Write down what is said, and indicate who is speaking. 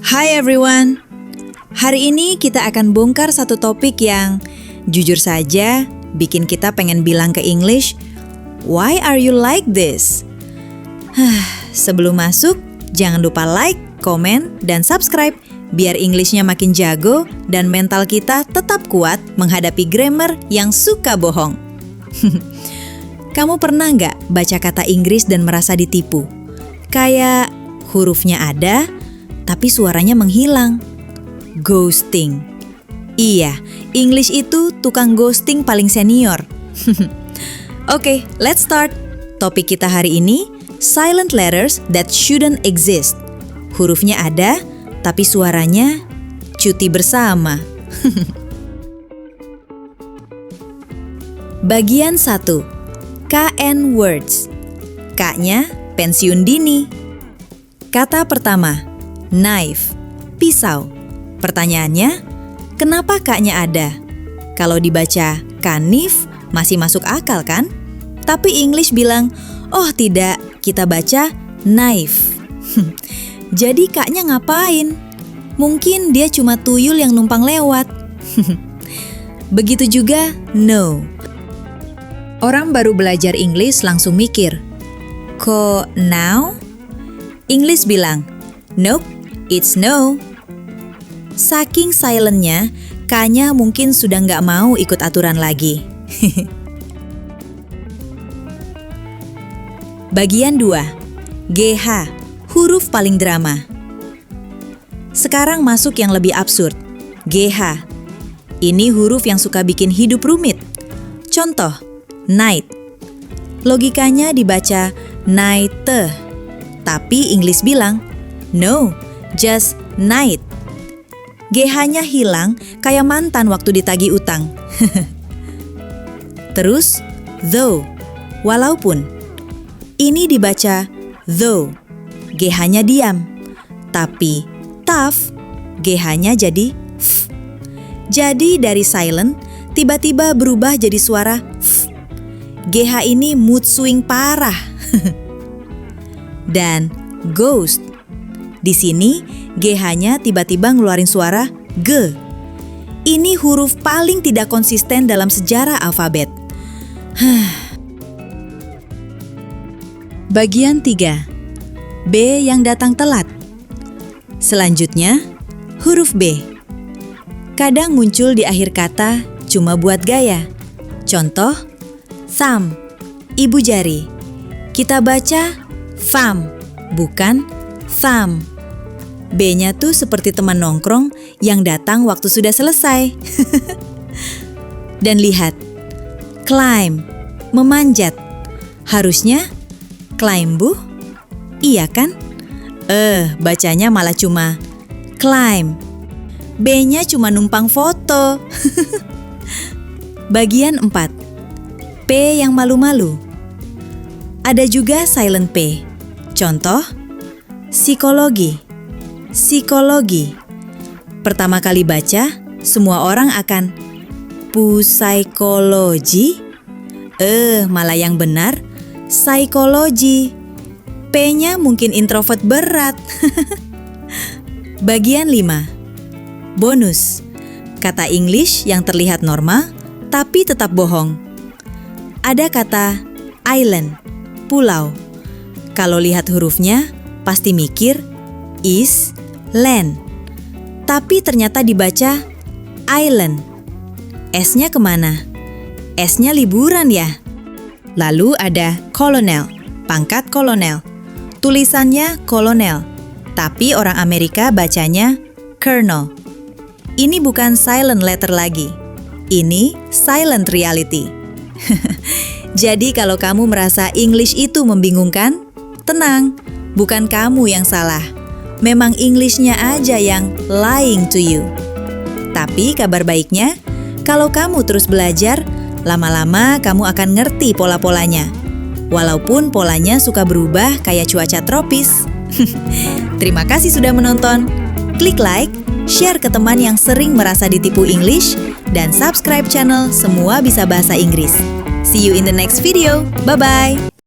Speaker 1: Hi everyone. Hari ini kita akan bongkar satu topik yang jujur saja bikin kita pengen bilang ke English, "Why are you like this?" Sebelum masuk, jangan lupa like, komen, dan subscribe biar Englishnya makin jago dan mental kita tetap kuat menghadapi grammar yang suka bohong. Kamu pernah nggak baca kata Inggris dan merasa ditipu? Kayak hurufnya ada, tapi suaranya menghilang. Ghosting. Iya, English itu tukang ghosting paling senior. Oke, let's start. Topik kita hari ini, silent letters that shouldn't exist. Hurufnya ada, tapi suaranya cuti bersama. Bagian 1. KN words. K-nya pensiun dini. Kata pertama, knife, pisau. Pertanyaannya, kenapa K-nya ada? Kalau dibaca kanif, masih masuk akal kan? Tapi English bilang, oh tidak, kita baca knife. Jadi K-nya ngapain? Mungkin dia cuma tuyul yang numpang lewat. Begitu juga no. Orang baru belajar English langsung mikir, kok now? English bilang, nope, it's no. Saking silentnya, K-nya mungkin sudah nggak mau ikut aturan lagi. Bagian 2. GH, huruf paling drama. Sekarang masuk yang lebih absurd. GH. Ini huruf yang suka bikin hidup rumit. Contoh, night. Logikanya dibaca night, tapi English bilang, no, just night. GH-nya hilang kayak mantan waktu ditagih utang. Terus, though, walaupun. Ini dibaca though, GH-nya diam. Tapi tough, GH-nya jadi f. Jadi dari silent, tiba-tiba berubah jadi suara f. GH ini mood swing parah. Dan ghost. Di sini, GH-nya tiba-tiba ngeluarin suara G. Ini huruf paling tidak konsisten dalam sejarah alfabet. Bagian 3. B yang datang telat. Selanjutnya, huruf B. Kadang muncul di akhir kata cuma buat gaya. Contoh, thumb, ibu jari. Kita baca thumb, bukan thumb. B-nya tuh seperti teman nongkrong yang datang waktu sudah selesai. Dan lihat, climb, memanjat. Harusnya climb bu? Iya kan? Bacanya malah cuma climb. B-nya cuma numpang foto. Bagian 4. P yang malu-malu. Ada juga silent P. Contoh, psikologi. Psikologi. Pertama kali baca, semua orang akan psikologi. Malah yang benar, psikologi. P-nya mungkin introvert berat. Bagian 5. Bonus. Kata English yang terlihat normal, tapi tetap bohong. Ada kata island, pulau. Kalau lihat hurufnya, pasti mikir is, land. Tapi ternyata dibaca island. S-nya kemana? S-nya liburan ya? Lalu ada kolonel, pangkat kolonel. Tulisannya kolonel, tapi orang Amerika bacanya colonel. Ini bukan silent letter lagi. Ini silent reality. Jadi kalau kamu merasa English itu membingungkan, tenang, bukan kamu yang salah. Memang English-nya aja yang lying to you. Tapi kabar baiknya, kalau kamu terus belajar, lama-lama kamu akan ngerti pola-polanya. Walaupun polanya suka berubah kayak cuaca tropis. Terima kasih sudah menonton. Klik like, share ke teman yang sering merasa ditipu English, dan subscribe channel Semua Bisa Bahasa Inggris. See you in the next video. Bye-bye.